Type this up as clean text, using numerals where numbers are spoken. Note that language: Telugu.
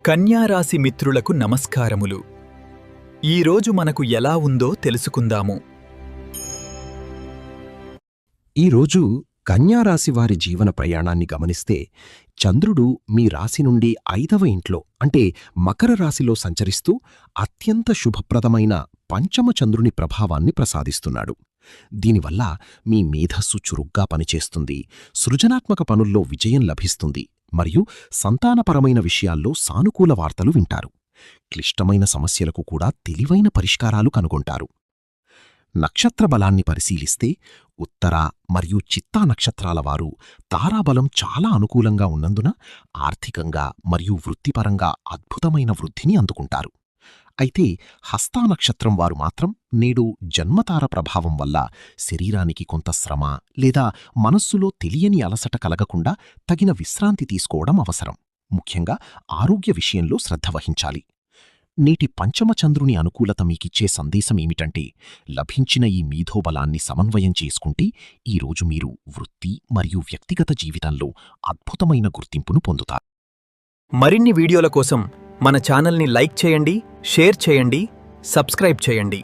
కన్యారాశి మిత్రులకు నమస్కారములు. ఈరోజు మనకు ఎలా ఉందో తెలుసుకుందాము. ఈరోజు కన్యారాశి వారి జీవన ప్రయాణాన్ని గమనిస్తే చంద్రుడు మీ రాశి నుండి 5వ ఇంట్లో అంటే మకర రాశిలో సంచరిస్తూ అత్యంత శుభప్రదమైన పంచమ చంద్రుని ప్రభావాన్ని ప్రసాదిస్తున్నాడు. దీనివల్ల మీ మేధస్సు చురుగ్గా పనిచేస్తుంది, సృజనాత్మక పనుల్లో విజయం లభిస్తుంది మరియు సంతానపరమైన విషయాల్లో సానుకూల వార్తలు వింటారు. క్లిష్టమైన సమస్యలకు కూడా తెలివైన పరిష్కారాలు కనుగొంటారు. నక్షత్ర బలాన్ని పరిశీలిస్తే ఉత్తర మరియు చిత్తా నక్షత్రాల వారు తారాబలం చాలా అనుకూలంగా ఉన్నందున ఆర్థికంగా మరియు వృత్తిపరంగా అద్భుతమైన వృద్ధిని అందుకుంటారు. అయితే హస్తా నక్షత్రం వారు మాత్రం నేడు జన్మతార ప్రభావం వల్ల శరీరానికి కొంత శ్రమ లేదా మనస్సులో తెలియని అలసట కలగకుండా తగిన విశ్రాంతి తీసుకోవడం అవసరం. ముఖ్యంగా ఆరోగ్య విషయంలో శ్రద్ధ వహించాలి. నేటి పంచమచంద్రుని అనుకూలత మీకిచ్చే సందేశమేమిటంటే, లభించిన ఈ మీధోబలాన్ని సమన్వయం చేసుకుంటే ఈరోజు మీరు వృత్తి మరియు వ్యక్తిగత జీవితంలో అద్భుతమైన గుర్తింపును పొందుతారు. మరిన్ని వీడియోల కోసం మన ఛానల్ని లైక్ చేయండి, షేర్ చేయండి, సబ్స్క్రైబ్ చేయండి.